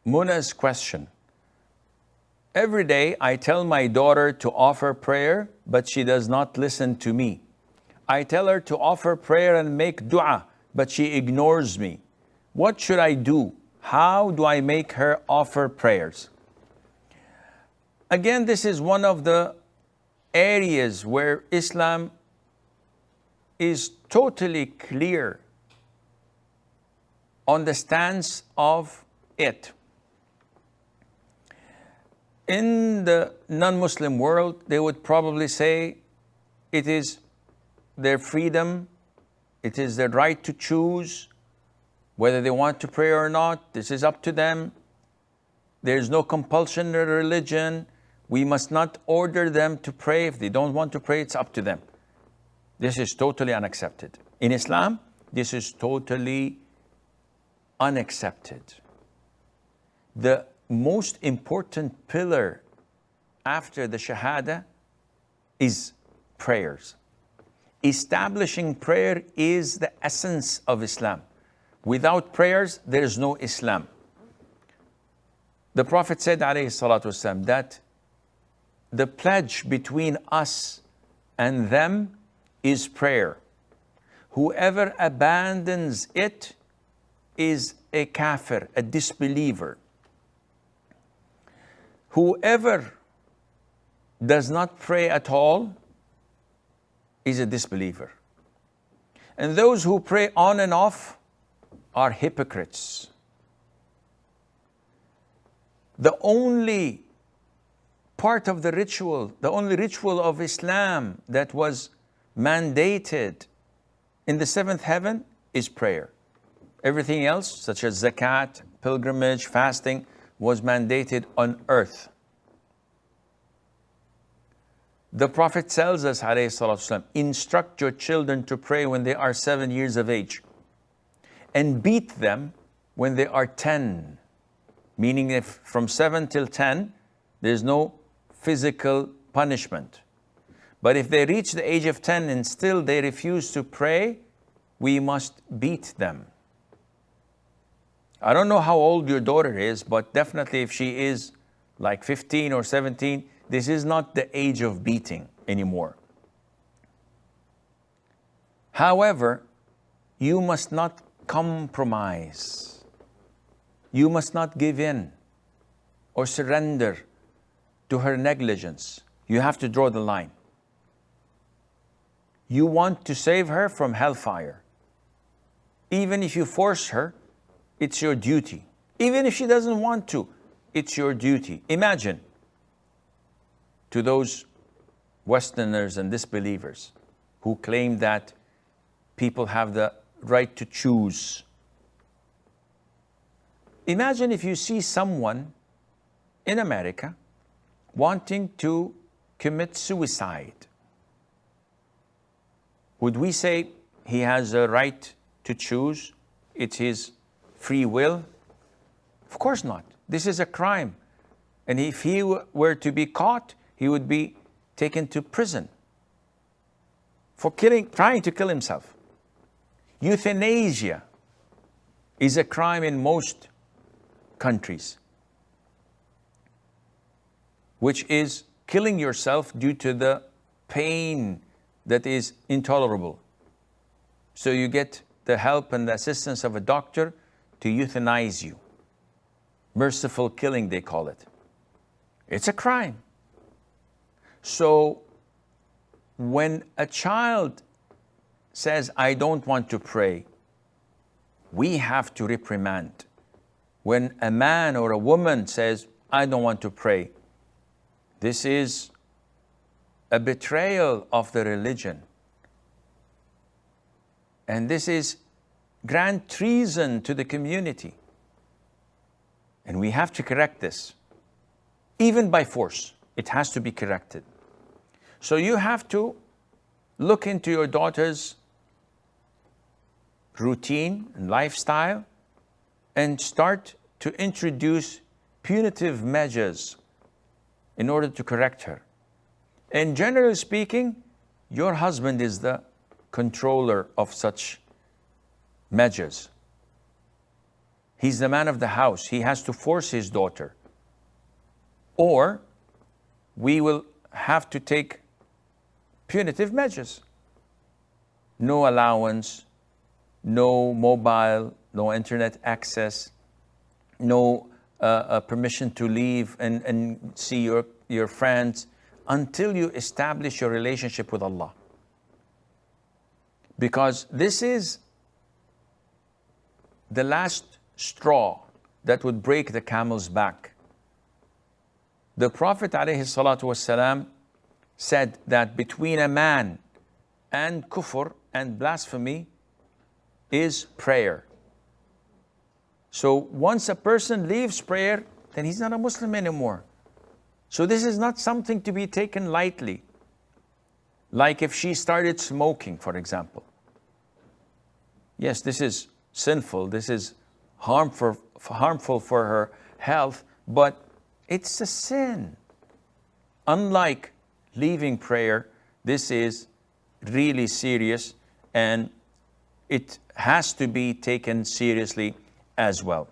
Muna's question. Every day I tell my daughter to offer prayer, but she does not listen to me. I tell her to offer prayer and make dua, but she ignores me. What should I do? How do I make her offer prayers? Again, this is one of the areas where Islam is totally clear on the stance of it. In the non-Muslim world, they would probably say it is their freedom, it is their right to choose whether they want to pray or not. This is up to them. There is no compulsion in religion. We must not order them to pray. If they don't want to pray, it's up to them. This is totally unaccepted. In Islam, this is totally unaccepted. The most important pillar after the Shahada is prayers. Establishing prayer is the essence of Islam. Without prayers, there is no Islam. The Prophet said, alayhi salatu wasalam, that the pledge between us and them is prayer. Whoever abandons it is a kafir, a disbeliever. Whoever does not pray at all is a disbeliever. And those who pray on and off are hypocrites. The only part of the ritual, the only ritual of Islam that was mandated in the seventh heaven is prayer. Everything else, such as zakat, pilgrimage, fasting, was mandated on earth. The Prophet tells us, alayhi salatu wasalam, instruct your children to pray when they are 7 years of age, and beat them when they are 10. Meaning if from 7 till 10, there's no physical punishment. But if they reach the age of 10 and still they refuse to pray, we must beat them. I don't know how old your daughter is, but definitely if she is like 15 or 17, this is not the age of beating anymore. However, you must not compromise. You must not give in or surrender to her negligence. You have to draw the line. You want to save her from hellfire. Even if you force her, it's your duty. Even if she doesn't want to, it's your duty. Imagine, to those Westerners and disbelievers who claim that people have the right to choose. Imagine if you see someone in America wanting to commit suicide. Would we say he has a right to choose? It's his free will? Of course not. This is a crime. And if he were to be caught, he would be taken to prison for trying to kill himself. Euthanasia is a crime in most countries, which is killing yourself due to the pain that is intolerable. So you get the help and the assistance of a doctor to euthanize you. Merciful killing, they call it. It's a crime. So when a child says, I don't want to pray, we have to reprimand. When a man or a woman says, I don't want to pray, this is a betrayal of the religion. And this is grand treason to the community. And we have to correct this. Even by force, it has to be corrected. So you have to look into your daughter's routine and lifestyle and start to introduce punitive measures in order to correct her. And generally speaking, your husband is the controller of such measures. He's the man of the house. He has to force his daughter. Or we will have to take punitive measures. No allowance, no mobile, no internet access, no permission to leave and see your friends until you establish your relationship with Allah. Because this is the last straw that would break the camel's back. The Prophet ﷺ said that between a man and kufr and blasphemy is prayer. So once a person leaves prayer, then he's not a Muslim anymore. So this is not something to be taken lightly. Like if she started smoking, for example. Yes, this is sinful, this is harmful for her health, but it's a sin. Unlike leaving prayer, this is really serious and it has to be taken seriously as well.